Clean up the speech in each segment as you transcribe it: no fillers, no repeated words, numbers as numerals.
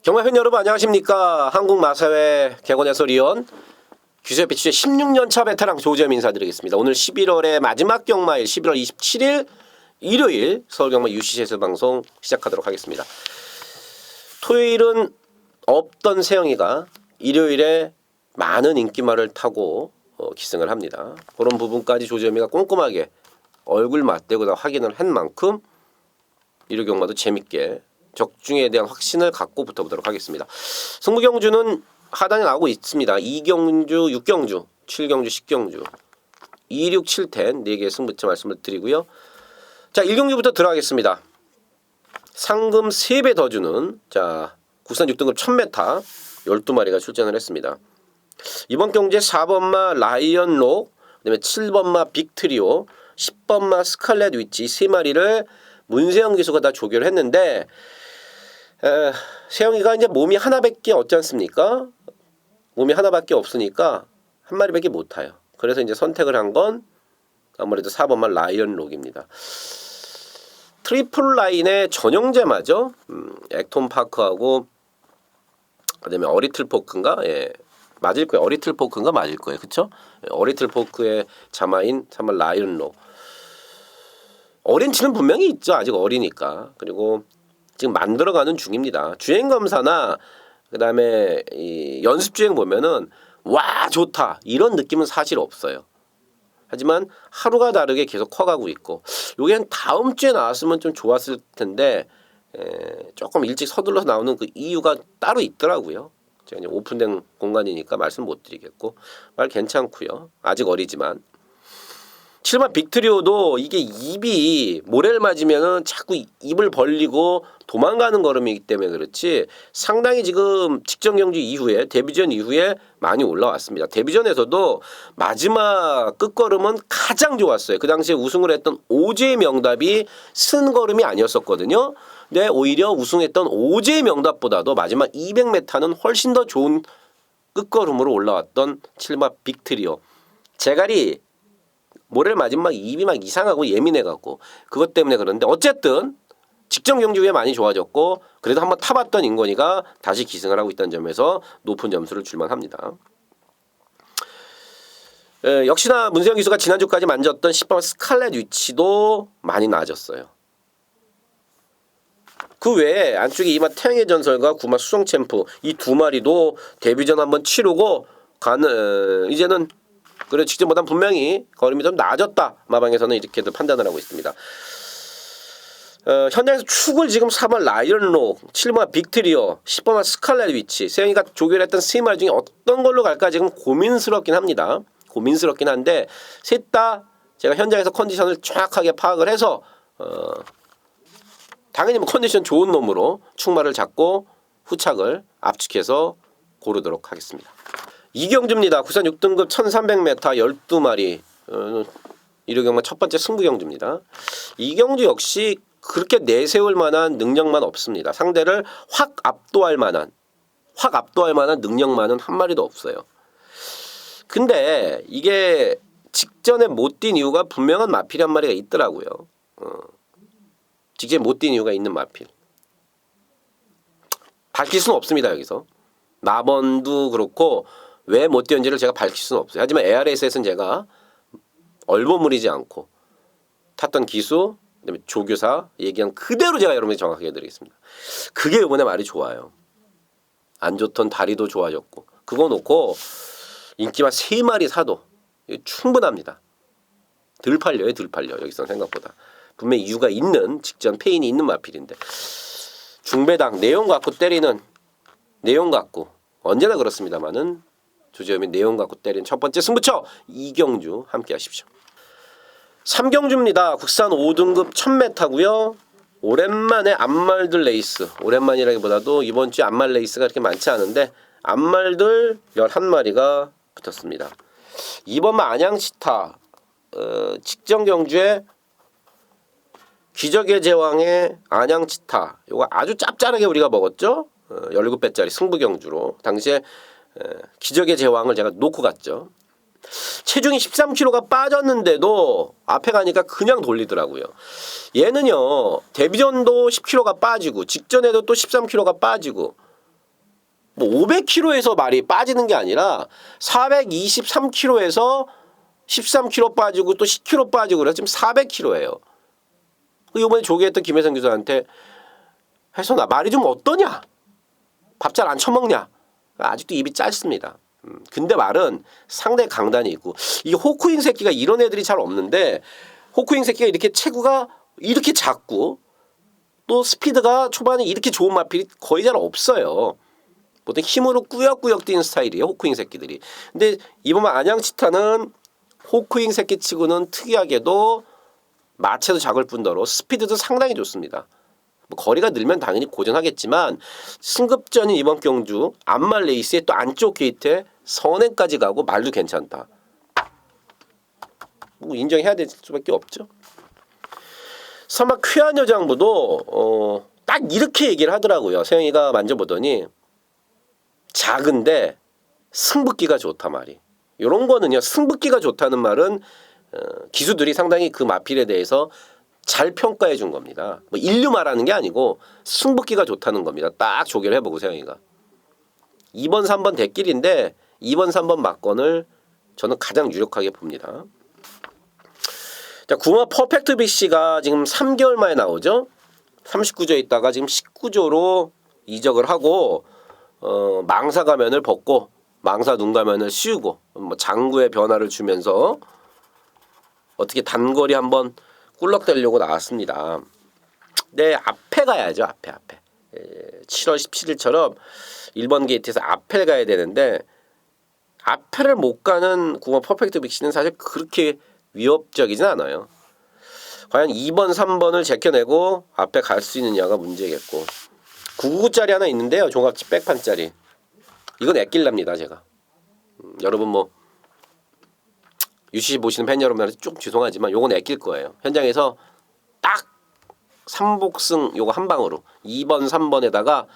경마팬 여러분 안녕하십니까. 한국마사회 개건 해설위원 규수협회 취재 16년차 베테랑 조재현 인사드리겠습니다. 오늘 11월의 마지막 경마일 11월 27일 일요일 서울경마 UCC 해설방송 시작하도록 하겠습니다. 토요일은 없던 세영이가 일요일에 많은 인기말을 타고 기승을 합니다. 그런 부분까지 조재현이가 꼼꼼하게 얼굴 맞대고 다 확인을 한 만큼 일요 경마도 재밌게 적중에 대한 확신을 갖고 붙어보도록 하겠습니다. 승부경주는 하단에 나오고 있습니다. 2경주, 6경주, 7경주, 10경주 2, 6, 7텐 4개의 승부처 말씀을 드리고요. 자, 1경주부터 들어가겠습니다. 상금 3배 더 주는 국산 6등급 1000m 12마리가 출전을 했습니다. 이번 경주에 4번마 라이언록, 그다음에 7번마 빅트리오, 10번마 스칼렛 위치 3마리를 문세영 기수가 다 조교를 했는데 세영이가 이제 몸이 하나밖에 없지 않습니까? 몸이 하나밖에 없으니까 한 마리밖에 못 타요. 그래서 이제 선택을 한 건 아무래도 4번만 라이언록입니다. 트리플 라인의 전형제마죠. 액톤 파크하고 그다음에 어리틀 포크인가? 예. 맞을 거예요. 어리틀 포크인가 맞을 거예요. 그렇죠? 어리틀 포크의 자마인 3번 라이언록. 어린치는 분명히 있죠. 아직 어리니까. 그리고 지금 만들어가는 중입니다. 주행검사나 그다음에 이 연습주행 보면은 와 좋다 이런 느낌은 사실 없어요. 하지만 하루가 다르게 계속 커가고 있고 요게 다음 주에 나왔으면 좀 좋았을 텐데 조금 일찍 서둘러서 나오는 그 이유가 따로 있더라고요. 제가 이제 오픈된 공간이니까 말씀 못 드리겠고 말 괜찮고요. 아직 어리지만 7번 빅트리오도 이게 입이 모래를 맞으면은 자꾸 입을 벌리고 도망가는 걸음이기 때문에 그렇지 상당히 지금 직전 경주 이후에 데뷔전 이후에 많이 올라왔습니다. 데뷔전에서도 마지막 끝걸음은 가장 좋았어요. 그 당시에 우승을 했던 오제의 명답이 쓴 걸음이 아니었었거든요. 근데 오히려 우승했던 오제의 명답보다도 마지막 200m는 훨씬 더 좋은 끝걸음으로 올라왔던 7번 빅트리오. 제갈이 모래를 맞으면 막 입이 막 이상하고 예민해갖고 그것 때문에 그런데 어쨌든 직전 경주 후에 많이 좋아졌고 그래도 한번 타봤던 인권이가 다시 기승을 하고 있다는 점에서 높은 점수를 줄만합니다. 역시나 문세영 기수가 지난주까지 만졌던 10번 스칼렛 위치도 많이 나아졌어요. 그 외에 안쪽에 2마 태양의 전설과 9마 수성 챔프 이 두 마리도 데뷔전 한번 치르고 가는 이제는 그래 직전보다 분명히 걸음이 좀 나아졌다. 마방에서는 이렇게들 판단을 하고 있습니다. 현장에서 축을 지금 4번 라이언록, 7번 빅트리오, 10번 스칼렛 위치 세영이가 조결했던 3마리 중에 어떤 걸로 갈까 지금 고민스럽긴 합니다. 고민스럽긴 한데 셋 다 제가 현장에서 컨디션을 정확하게 파악을 해서 당연히 뭐 컨디션 좋은 놈으로 축마를 잡고 후착을 압축해서 고르도록 하겠습니다. 이경주입니다. 국산 6등급 1300m 12마리 일요경마 첫 번째 승부경주입니다. 이경주 역시 그렇게 내세울 만한 능력만 없습니다. 상대를 확 압도할 만한 능력만은 한 마리도 없어요. 근데 이게 직전에 못 뛴 이유가 분명한 마필이 한 마리가 있더라고요. 직전에 못 뛴 이유가 있는 마필. 밝힐 수는 없습니다. 여기서. 마번도 그렇고 왜 못 뛰었는지를 제가 밝힐 수는 없어요. 하지만 ARS에서는 제가 얼버무리지 않고 탔던 기수, 그다음에 조교사 얘기한 그대로 제가 여러분에게 정확하게 해드리겠습니다. 그게 이번에 말이 좋아요. 안 좋던 다리도 좋아졌고 그거 놓고 인기만 3마리 사도 충분합니다. 덜 팔려요. 여기서는 생각보다. 분명히 이유가 있는 직전 페인이 있는 마필인데 중배당 내용 갖고 때리는 내용 갖고 언제나 그렇습니다만은 조재현이 내용 갖고 때린 첫 번째 승부처 이경주 함께 하십시오. 3경주입니다. 국산 5등급 1000m고요. 오랜만에 암말들 레이스. 오랜만이라기보다도 이번 주에 암말 레이스가 그렇게 많지 않은데 암말들 11마리가 붙었습니다. 이번 안양시타 직전 경주에 기적의 제왕의 안양치타 요거 아주 짭짤하게 우리가 먹었죠. 17배짜리 승부경주로 당시에 기적의 제왕을 제가 놓고 갔죠. 체중이 13kg가 빠졌는데도 앞에 가니까 그냥 돌리더라고요. 얘는요, 데뷔전도 10kg가 빠지고 직전에도 또 13kg가 빠지고 뭐 500kg에서 말이 빠지는 게 아니라 423kg에서 13kg 빠지고 또 10kg 빠지고 그래서 지금 400kg예요. 이번에 조기했던 김혜성 교수한테 혜선아 말이 좀 어떠냐? 밥 잘 안 처먹냐? 아직도 입이 짧습니다. 근데 말은 상당히 강단이 있고 이게 호크윙 새끼가 이런 애들이 잘 없는데 호크윙 새끼가 이렇게 체구가 이렇게 작고 또 스피드가 초반에 이렇게 좋은 마필이 거의 잘 없어요. 보통 힘으로 꾸역꾸역 뛰는 스타일이에요. 호크윙 새끼들이. 근데 이번 안양치타는 호크윙 새끼치고는 특이하게도 마체도 작을 뿐더러 스피드도 상당히 좋습니다. 뭐 거리가 늘면 당연히 고전하겠지만 승급전인 이번 경주 안말 레이스의 또 안쪽 게이트에 선행까지 가고 말도 괜찮다. 뭐 인정해야 될 수밖에 없죠. 설마 쾌한 여장부도 딱 이렇게 얘기를 하더라고요. 세영이가 만져보더니 작은데 승붓기가 좋다 말이. 이런 거는요. 승붓기가 좋다는 말은 기수들이 상당히 그 마필에 대해서 잘 평가해 준 겁니다. 뭐 인류 말하는 게 아니고 승붓기가 좋다는 겁니다. 딱 조개를 해보고 세영이가. 2번 3번 대길인데 2번 3번 막건을 저는 가장 유력하게 봅니다. 자, 궁화 퍼펙트 BC가 지금 3개월 만에 나오죠. 39조에 있다가 지금 19조로 이적을 하고 망사 가면을 벗고 망사 눈 가면을 씌우고 뭐 장구의 변화를 주면서 어떻게 단거리 한번 꿀럭대려고 나왔습니다. 네, 앞에 가야죠. 앞에. 7월 17일처럼 1번 게이트에서 앞에 가야 되는데 앞에를 못 가는 궁화 퍼펙트 빅시는 사실 그렇게 위협적이진 않아요. 과연 2번, 3번을 제껴내고 앞에 갈 수 있느냐가 문제겠고 999짜리 하나 있는데요. 종합집 백판짜리. 이건 애낄랍니다. 제가. 여러분 뭐 UCC 보시는 팬 여러분들한테 좀 죄송하지만 요건 애낄 거예요. 현장에서 딱 3복승 요거 한 방으로 2번 3번에다가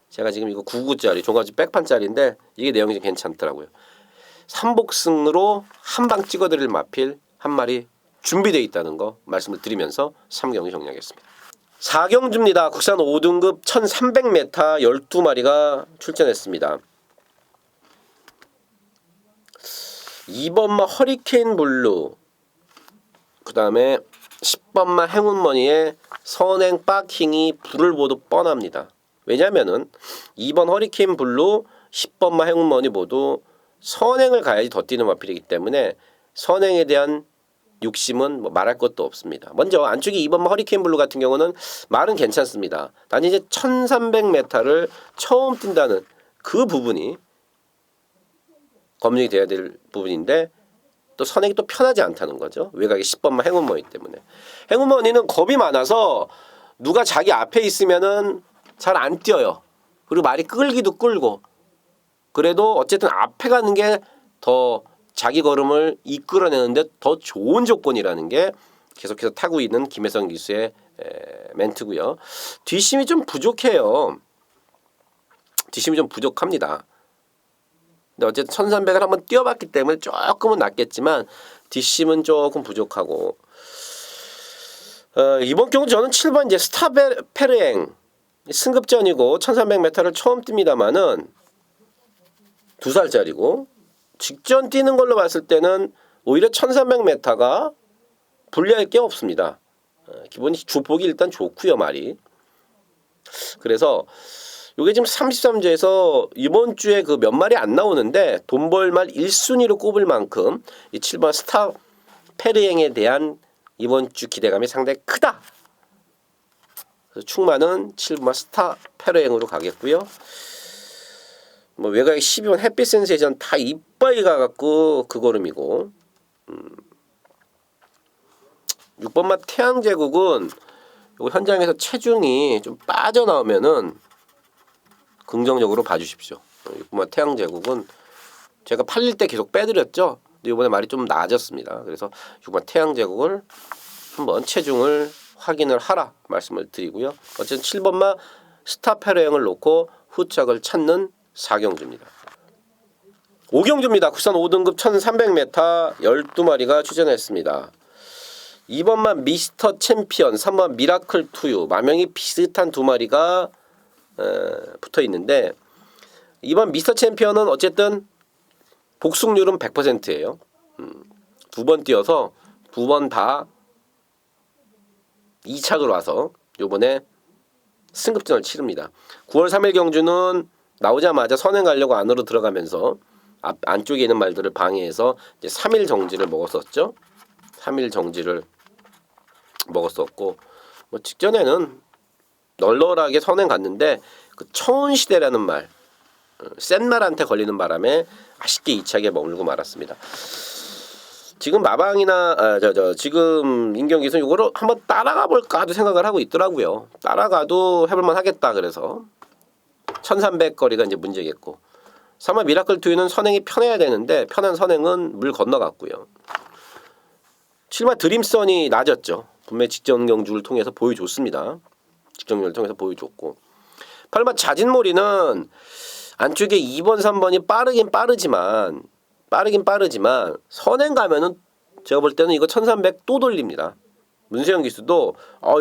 제가 지금 이거 99짜리 종합집 백판짜리인데 이게 내용이 좀 괜찮더라고요. 3복승으로 한 방 찍어드릴 마필 한 마리 준비되어 있다는 거 말씀을 드리면서 3경기 정리하겠습니다. 4경주입니다. 국산 5등급 1300m 12마리가 출전했습니다. 2번마 허리케인 블루, 그 다음에 10번마 행운머니의 선행 빡킹이 불을 보듯 뻔합니다. 왜냐면은 2번 허리케인 블루, 10번마 행운머니 모두 선행을 가야지 더 뛰는 마필이기 때문에 선행에 대한 욕심은 뭐 말할 것도 없습니다. 먼저 안쪽에 2번마 허리케인 블루 같은 경우는 말은 괜찮습니다. 단 이제 1300m를 처음 뛴다는 그 부분이 검증이 돼야 될 부분인데 또 선행이 또 편하지 않다는 거죠. 외곽에 10번만 행운머니 때문에. 행운머니는 겁이 많아서 누가 자기 앞에 있으면은 잘 안 뛰어요. 그리고 말이 끌기도 끌고. 그래도 어쨌든 앞에 가는 게 더 자기 걸음을 이끌어내는데 더 좋은 조건이라는 게 계속해서 타고 있는 김혜성 기수의 멘트고요. 뒷심이 좀 부족해요. 뒷심이 좀 부족합니다. 근데 어쨌든 1300을 한번 뛰어봤기 때문에 조금은 낫겠지만 뒷심은 조금 부족하고 이번 경우 저는 7번 이제 스타페르행 승급전이고 1300m를 처음 뜁니다만은 2살짜리고 직전 뛰는 걸로 봤을 때는 오히려 1300m가 불리할 게 없습니다. 기본이 주폭이 일단 좋고요 말이. 그래서 이게 지금 33주에서 이번 주에 그 몇 마리 안 나오는데 돈벌말 1순위로 꼽을 만큼 이 7번 스타 페르행에 대한 이번 주 기대감이 상당히 크다. 그래서 충만은 7번 스타 페르행으로 가겠고요. 뭐 외곽에 12번 햇빛 센세이션 다 이빨이 가갖고 그 걸음이고 6번마 태양제국은 요거 현장에서 체중이 좀 빠져나오면은 긍정적으로 봐주십시오. 6번마 태양제국은 제가 팔릴 때 계속 빼드렸죠. 근데 이번에 말이 좀 나아졌습니다. 그래서 6번 태양제국을 한번 체중을 확인을 하라 말씀을 드리고요. 어쨌든 7번마 스타페르행을 놓고 후착을 찾는 4경주입니다. 오경주입니다. 국산 5등급 1300m 12마리가 출전했습니다. 2번만 미스터 챔피언, 3번 미라클 투유, 마명이 비슷한 두 마리가 붙어 있는데 2번 미스터 챔피언은 어쨌든 복승률은 100%예요. 두 번 뛰어서 두 번 다 2착을 와서 요번에 승급전을 치릅니다. 9월 3일 경주는 나오자마자 선행 가려고 안으로 들어가면서 안쪽에 있는 말들을 방해해서 이제 3일 정지를 먹었었죠. 3일 정지를 먹었었고 뭐 직전에는 널널하게 선행 갔는데 그 청운시대라는 말, 센 말한테 걸리는 바람에 아쉽게 2착에 머물고 말았습니다. 지금 마방이나 지금 인경기선 이거를 한번 따라가 볼까도 생각을 하고 있더라고요. 따라가도 해볼만 하겠다. 그래서 1300 거리가 이제 문제겠고 3번 미라클 투유는 선행이 편해야 되는데 편한 선행은 물 건너갔고요. 7번 드림선이 낮았죠. 분명히 직전 경주를 통해서 보여줬습니다. 직전 경주를 통해서 보여줬고 8번 자진몰이는 안쪽에 2번 3번이 빠르긴 빠르지만 선행 가면은 제가 볼 때는 이거 1300 또 돌립니다. 문세영 기수도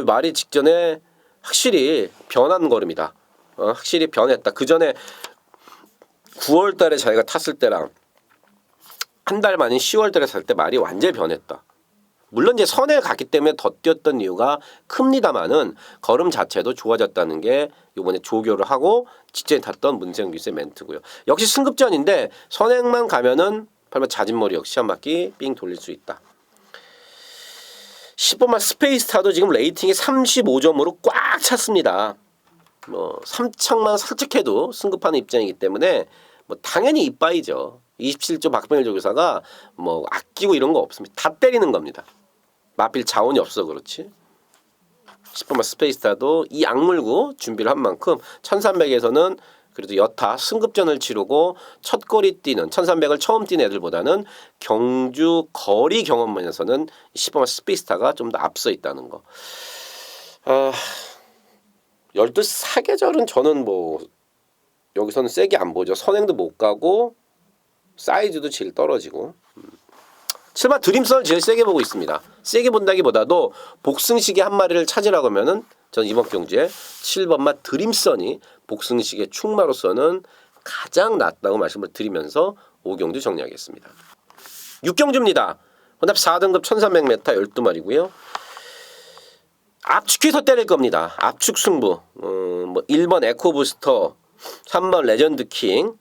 말이 직전에 확실히 변한 걸음이다. 확실히 변했다. 그 전에 9월 달에 자기가 탔을 때랑 한 달 만인 10월 달에 살 때 말이 완전히 변했다. 물론 이제 선에 갔기 때문에 더 뛰었던 이유가 큽니다만은 걸음 자체도 좋아졌다는 게 이번에 조교를 하고 직전에 탔던 문세영 기수의 멘트고요. 역시 승급전인데 선행만 가면은 8번 자진머리 역시 한 바퀴 삥 돌릴 수 있다. 10번만 스페이스타도 지금 레이팅이 35점으로 꽉 찼습니다. 뭐 3척만 살짝 해도 승급하는 입장이기 때문에 뭐 당연히 이빠이죠. 27조 박병일 조교사가 뭐 아끼고 이런 거 없습니다. 다 때리는 겁니다. 마필 자원이 없어 그렇지. 10번만 스페이스타도 이 악물고 준비를 한 만큼 1300에서는 그래도 여타 승급전을 치르고 첫 거리 뛰는 1300을 처음 뛴 애들보다는 경주 거리 경험면에서는 10번만 스페이스타가 좀 더 앞서 있다는 거. 12 사계절은 저는 뭐 여기서는 세게 안 보죠. 선행도 못 가고 사이즈도 제일 떨어지고 7번 드림선을 제일 세게 보고 있습니다. 세게 본다기보다도 복승시계 한 마리를 찾으라고 하면은 저는 이번 경주에 7번만 드림선이 복승시계 충마로서는 가장 낫다고 말씀을 드리면서 5경주 정리하겠습니다. 6경주입니다. 혼합 4등급 1300m 12마리고요. 압축해서 때릴 겁니다. 압축 승부. 뭐 1번 에코부스터, 3번 레전드킹,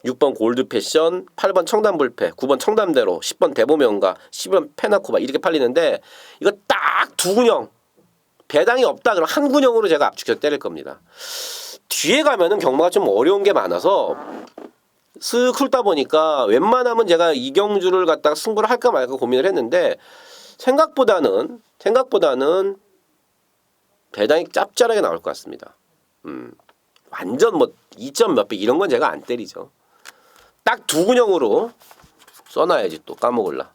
6번 골드패션, 8번 청담불패, 9번 청담대로, 10번 대보명가, 10번 페나코바 이렇게 팔리는데 이거 딱 두 군형 배당이 없다 그러면 한 군형으로 제가 압축해서 때릴 겁니다. 뒤에 가면은 경마가 좀 어려운 게 많아서 쓱 훑다 보니까 웬만하면 제가 이경주를 갖다가 승부를 할까 말까 고민을 했는데 생각보다는 배당이 짭짤하게 나올 것 같습니다. 완전 뭐 2점 몇백 이런 건 제가 안 때리죠. 딱 두 군형으로 써놔야지 또 까먹을라.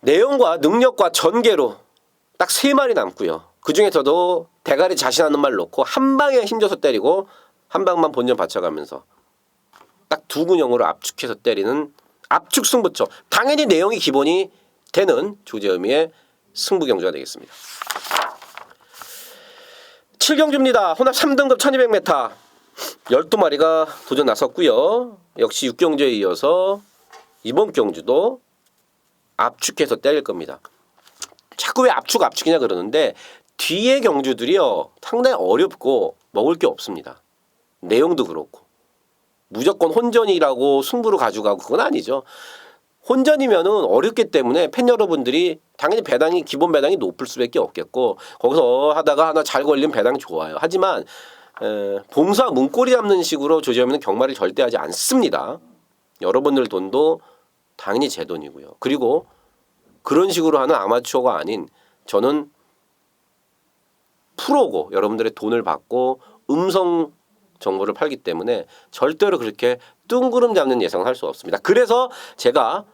내용과 능력과 전개로 딱 3마리 남고요. 그 중에서도 대가리 자신하는 말 놓고 한 방에 힘줘서 때리고 한 방만 본전 받쳐가면서 딱 두 군형으로 압축해서 때리는 압축 승부처. 당연히 내용이 기본이 되는 조재음이의 승부 경주가 되겠습니다. 7경주입니다. 혼합 3등급 1200m 12마리가 도전 나섰고요. 역시 6경주에 이어서 이번 경주도 압축해서 때릴 겁니다. 자꾸 왜 압축이냐 그러는데 뒤에 경주들이요 상당히 어렵고 먹을 게 없습니다. 내용도 그렇고 무조건 혼전이라고 승부를 가져가고 그건 아니죠. 혼전이면은 어렵기 때문에 팬 여러분들이 당연히 배당이 기본 배당이 높을 수밖에 없겠고 거기서 하다가 하나 잘 걸리면 배당이 좋아요. 하지만 봉사 문고리 잡는 식으로 조지하면 경마를 절대 하지 않습니다. 여러분들 돈도 당연히 제 돈이고요. 그리고 그런 식으로 하는 아마추어가 아닌 저는 프로고 여러분들의 돈을 받고 음성 정보를 팔기 때문에 절대로 그렇게 뜬구름 잡는 예상을 할 수 없습니다. 그래서 제가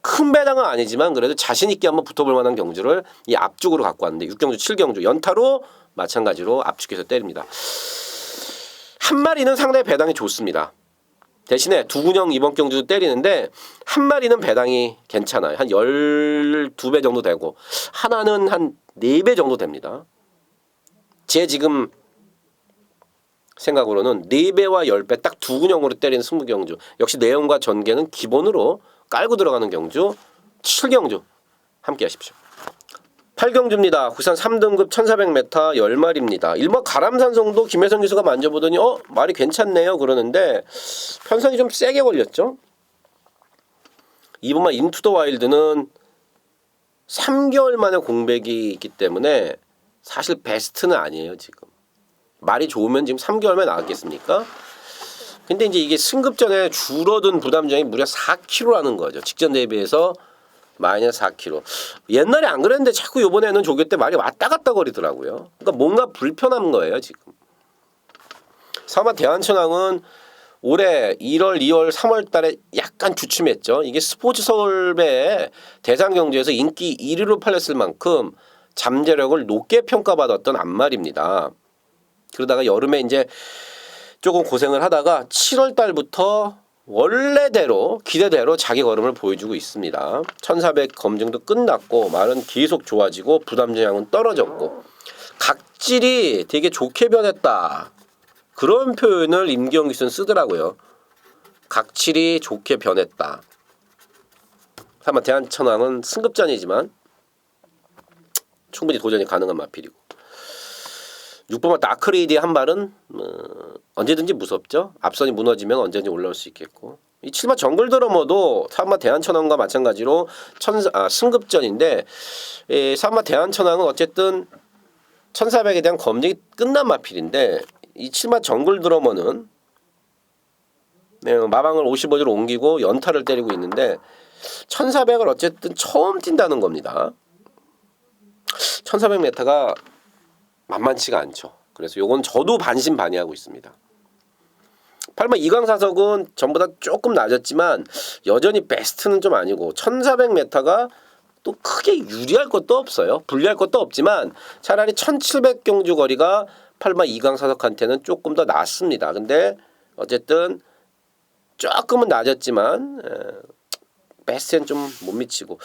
큰 배당은 아니지만 그래도 자신 있게 한번 붙어볼 만한 경주를 이 압축으로 갖고 왔는데 6경주, 7경주 연타로 마찬가지로 압축해서 때립니다. 한 마리는 상당히 배당이 좋습니다. 대신에 두군형 이번 경주도 때리는데 한 마리는 배당이 괜찮아요. 한 12배 정도 되고 하나는 한 4배 정도 됩니다. 제 지금 생각으로는 4배와 10배 딱 두군형으로 때리는 승부경주. 역시 내용과 전개는 기본으로 깔고 들어가는 경주 7경주 함께 하십시오. 8경주입니다. 국산 3등급 1400m 10마리입니다. 1번 가람산성도 김혜성 기수가 만져보더니 말이 괜찮네요 그러는데 편성이 좀 세게 걸렸죠. 2번만 인투더 와일드는 3개월 만에 공백이 있기 때문에 사실 베스트는 아니에요 지금. 말이 좋으면 지금 3개월 만에 나왔겠습니까? 근데 이제 이게 승급 전에 줄어든 부담량이 무려 4kg라는 거죠. 직전 대비해서 마이너스 4kg. 옛날에 안 그랬는데 자꾸 이번에는 조교 때 말이 왔다 갔다 거리더라고요. 그러니까 뭔가 불편한 거예요 지금. 사마 대한천왕은 올해 1월, 2월, 3월 달에 약간 주춤했죠. 이게 스포츠 서울배 대상 경주에서 인기 1위로 팔렸을 만큼 잠재력을 높게 평가받았던 앞말입니다. 그러다가 여름에 이제 조금 고생을 하다가 7월 달부터 원래대로 기대대로 자기 걸음을 보여주고 있습니다. 1400 검증도 끝났고 말은 계속 좋아지고 부담량은 떨어졌고 각질이 되게 좋게 변했다. 그런 표현을 임기영 기수는 쓰더라고요. 각질이 좋게 변했다. 아마 대한천왕은 승급전이지만 충분히 도전이 가능한 마필이고 6번만 다크레이디의 한 발은 언제든지 무섭죠. 앞선이 무너지면 언제든지 올라올 수 있겠고 이 7번 정글 드러머도 사마 대한천왕과 마찬가지로 승급전인데 사마 대한천왕은 어쨌든 1400에 대한 검증이 끝난 마필인데 이 7번 정글 드러머는 마방을 55주로 옮기고 연타를 때리고 있는데 1400을 어쨌든 처음 뛴다는 겁니다. 1400m가 만만치가 않죠. 그래서 요건 저도 반신반의하고 있습니다. 8번 이광사석은 전보다 조금 낮았지만 여전히 베스트는 좀 아니고 1400m가 또 크게 유리할 것도 없어요. 불리할 것도 없지만 차라리 1700 경주 거리가 8번 이광사석한테는 조금 더 낫습니다. 근데 어쨌든 조금은 낮았지만 베스트는 좀 못 미치고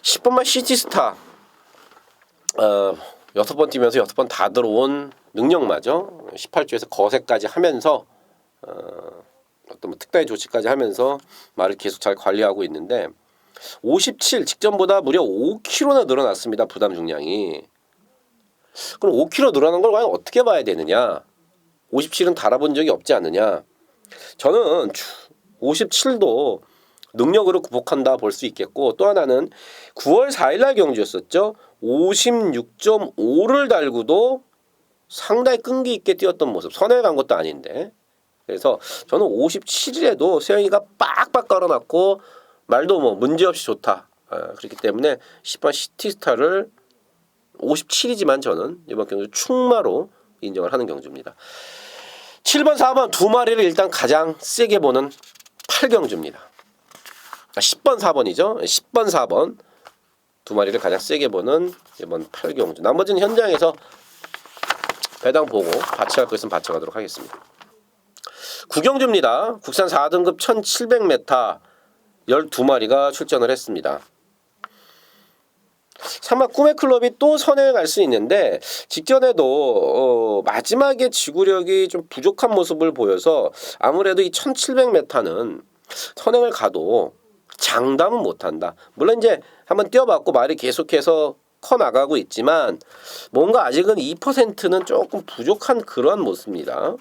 10번만 시티스타 6번 뛰면서 6번 다 들어온 능력마저 18주에서 거세까지 하면서 어떤 특단의 조치까지 하면서 말을 계속 잘 관리하고 있는데 57 직전보다 무려 5kg나 늘어났습니다. 부담 중량이. 그럼 5kg 늘어난 걸 과연 어떻게 봐야 되느냐? 57은 달아본 적이 없지 않느냐? 저는 57도 능력으로 극복한다 볼 수 있겠고 또 하나는 9월 4일날 경주였었죠. 56.5를 달고도 상당히 끈기 있게 뛰었던 모습. 선에 간 것도 아닌데. 그래서 저는 57일에도 세영이가 빡빡 깔아놨고 말도 뭐 문제없이 좋다. 그렇기 때문에 10번 시티스타를 57이지만 저는 이번 경주 충마로 인정을 하는 경주입니다. 7번 4번 두 마리를 일단 가장 세게 보는 8경주입니다. 10번 4번이죠. 10번 4번 두 마리를 가장 세게 보는 이번 8경주. 나머지는 현장에서 배당 보고 받쳐갈 거 있으면 받쳐가도록 하겠습니다. 9경주입니다. 국산 4등급 1700m 12마리가 출전을 했습니다. 사마 꿈의 클럽이 또 선행을 갈 수 있는데 직전에도 마지막에 지구력이 좀 부족한 모습을 보여서 아무래도 이 1700m는 선행을 가도 장담은 못한다. 물론 이제 한번 뛰어봤고 말이 계속해서 커 나가고 있지만 뭔가 아직은 2%는 조금 부족한 그런 모습입니다.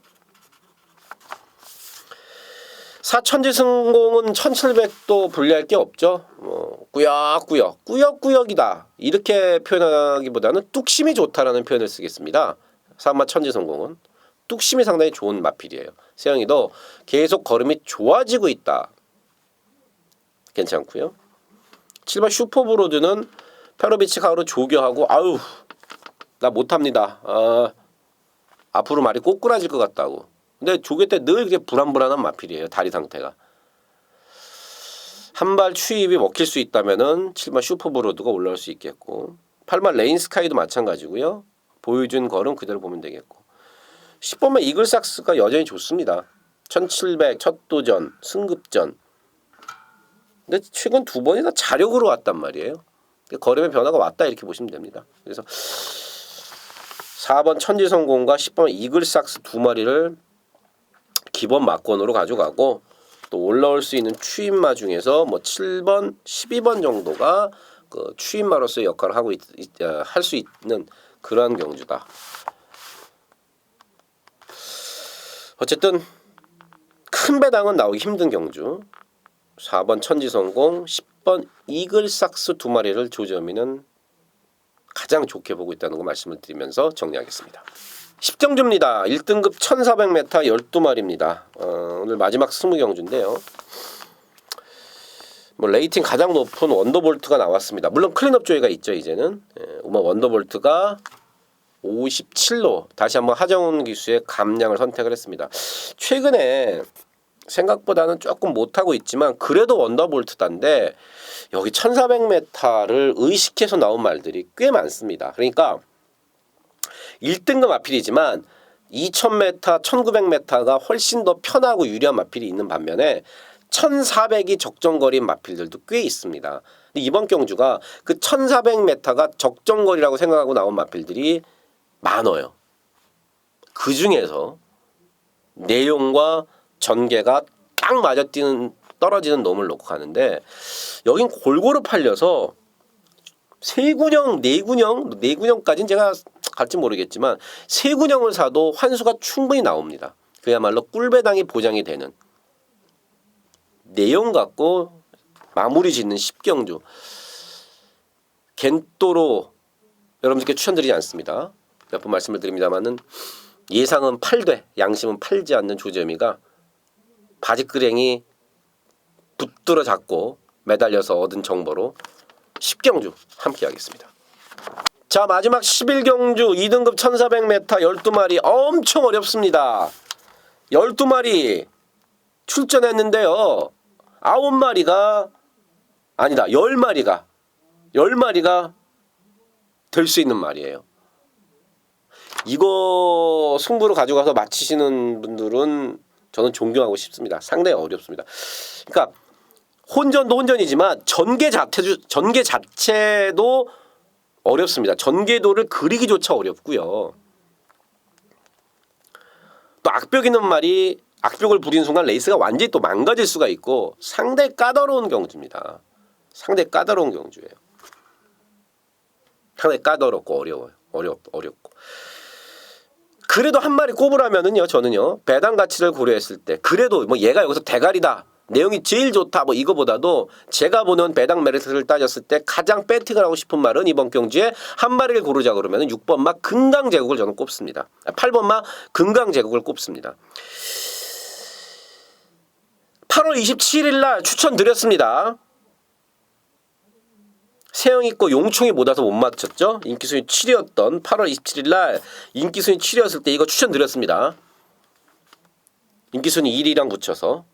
사천지 승공은 1700도 분리할 게 없죠. 꾸역꾸역이다 이렇게 표현하기보다는 뚝심이 좋다라는 표현을 쓰겠습니다. 사마 천지 성공은 뚝심이 상당히 좋은 마필이에요. 세영이도 계속 걸음이 좋아지고 있다. 괜찮고요. 7번 슈퍼브로드는 페로비치 가으로 조교하고 아우 나 못합니다. 앞으로 말이 꼬꾸라질 것 같다고. 근데 조교 때 늘 이렇게 불안불안한 마필이에요. 다리 상태가. 한 발 추입이 먹힐 수 있다면은 7번 슈퍼브로드가 올라올 수 있겠고 8번 레인스카이도 마찬가지고요. 보여준 걸음 그대로 보면 되겠고 10번만 이글삭스가 여전히 좋습니다. 1700 첫 도전, 승급전. 근데 최근 두 번이나 자력으로 왔단 말이에요. 거림의 변화가 왔다 이렇게 보시면 됩니다. 그래서 4번 천지성공과 10번 이글삭스 두 마리를 기본 막권으로 가져가고 또 올라올 수 있는 추임마 중에서 뭐 7번, 12번 정도가 그 추임마로서의 역할을 하고 할 수 있는 그러한 경주다. 어쨌든 큰 배당은 나오기 힘든 경주. 4번 천지성공, 10번 이글삭스 두 마리를 조점이는 가장 좋게 보고 있다는 거 말씀을 드리면서 정리하겠습니다. 10경주입니다. 1등급 1400m 12마리입니다. 오늘 마지막 20경주인데요. 뭐 레이팅 가장 높은 원더볼트가 나왔습니다. 물론 클린업 조회가 있죠. 이제는 우마 원더볼트가 57로 다시 한번 하정훈 기수의 감량을 선택을 했습니다. 최근에 생각보다는 조금 못하고 있지만 그래도 원더볼트단데 여기 1400m를 의식해서 나온 말들이 꽤 많습니다. 그러니까 1등급 마필이지만 2000m, 1900m가 훨씬 더 편하고 유리한 마필이 있는 반면에 1400이 적정거리인 마필들도 꽤 있습니다. 근데 이번 경주가 그 1400m가 적정거리라고 생각하고 나온 마필들이 많아요. 그 중에서 내용과 전개가 딱 맞아뛰는 떨어지는 놈을 놓고 가는데 여긴 골고루 팔려서 세 군형, 네 군형까지는 제가 갈지 모르겠지만 세 군형을 사도 환수가 충분히 나옵니다. 그야말로 꿀배당이 보장이 되는 내용 갖고 마무리 짓는 10경주. 겐또로 여러분들께 추천드리지 않습니다. 몇 번 말씀을 드립니다만은 예상은 8돼, 양심은 팔지 않는 조재미가 바지끄랭이 붙들어 잡고 매달려서 얻은 정보로 10경주 함께 하겠습니다. 자, 마지막 11경주 2등급 1400m 12마리 엄청 어렵습니다. 12마리 출전했는데요. 9마리가 아니다. 10마리가 될 수 있는 말이에요. 이거 승부로 가져가서 마치시는 분들은 저는 존경하고 싶습니다. 상당히 어렵습니다. 그러니까 혼전도 혼전이지만 전개 자체도 어렵습니다. 전개도를 그리기조차 어렵고요. 또 악벽 있는 말이 악벽을 부린 순간 레이스가 완전히 또 망가질 수가 있고 상당히 까다로운 경주입니다. 상당히 까다로운 경주예요. 상당히 까다롭고 어려워요. 어렵고. 그래도 한 마리 꼽으라면은요, 저는요, 배당 가치를 고려했을 때, 그래도 뭐 얘가 여기서 대가리다, 내용이 제일 좋다, 뭐 이거보다도 제가 보는 배당 메리트를 따졌을 때 가장 배팅을 하고 싶은 말은 이번 경주에 한 마리를 고르자 그러면 6번마 금강제국을 저는 꼽습니다. 8번마 금강제국을 꼽습니다. 8월 27일 날 추천드렸습니다. 세영이 거 용충이 못 와서 못 맞췄죠. 인기순위 7위였던 8월 27일 날 인기순위 7위였을 때 이거 추천드렸습니다. 인기순위 1위랑 붙여서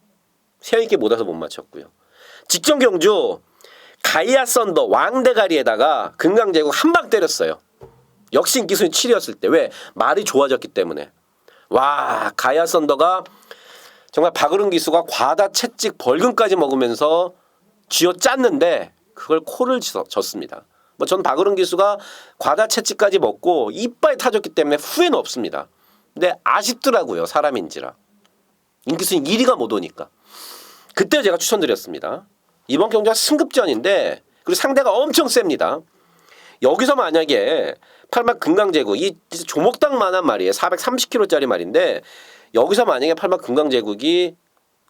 세영이 게 못 와서 못 맞췄고요. 직전 경주 가이아 썬더 왕대가리에다가 금강제국 한 방 때렸어요. 역시 인기순위 7위였을 때. 왜? 말이 좋아졌기 때문에. 와, 가이아 썬더가 정말 박으른 기수가 과다 채찍 벌금까지 먹으면서 쥐어짰는데 그걸 코를 졌습니다. 뭐 전 박으른 기수가 과다 채찍까지 먹고 이빨이 타졌기 때문에 후회는 없습니다. 근데 아쉽더라고요. 사람인지라. 인기순위 1위가 못 오니까. 그때 제가 추천드렸습니다. 이번 경기가 승급전인데 그리고 상대가 엄청 셉니다. 여기서 만약에 8막 금강제국 이 조목당만한 말이에요. 430kg짜리 말인데 여기서 만약에 8막 금강제국이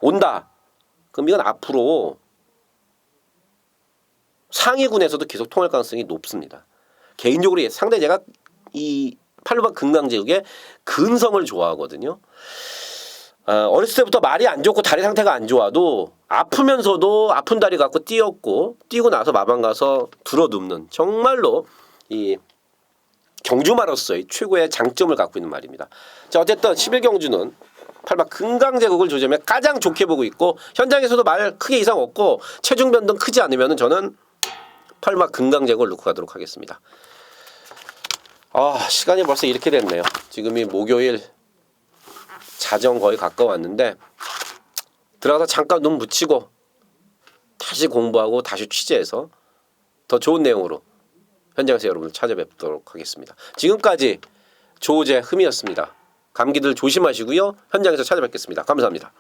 온다. 그럼 이건 앞으로 상위군에서도 계속 통할 가능성이 높습니다. 개인적으로 상당히 제가 이 8막 금강제국의 근성을 좋아하거든요. 어렸을 때부터 말이 안 좋고 다리 상태가 안 좋아도 아프면서도 아픈 다리 갖고 뛰고 나서 마방 가서 들어눕는 정말로 이 경주마로서의 최고의 장점을 갖고 있는 말입니다. 자, 어쨌든 11경주는 8막 금강제국을 조점에 가장 좋게 보고 있고 현장에서도 말 크게 이상 없고 체중 변동 크지 않으면 저는 8막 금강제국을 놓고 가도록 하겠습니다. 시간이 벌써 이렇게 됐네요. 지금이 목요일 자정 거의 가까웠는데 들어가서 잠깐 눈 붙이고 다시 공부하고 다시 취재해서 더 좋은 내용으로 현장에서 여러분을 찾아뵙도록 하겠습니다. 지금까지 조재 흠이었습니다. 감기들 조심하시고요. 현장에서 찾아뵙겠습니다. 감사합니다.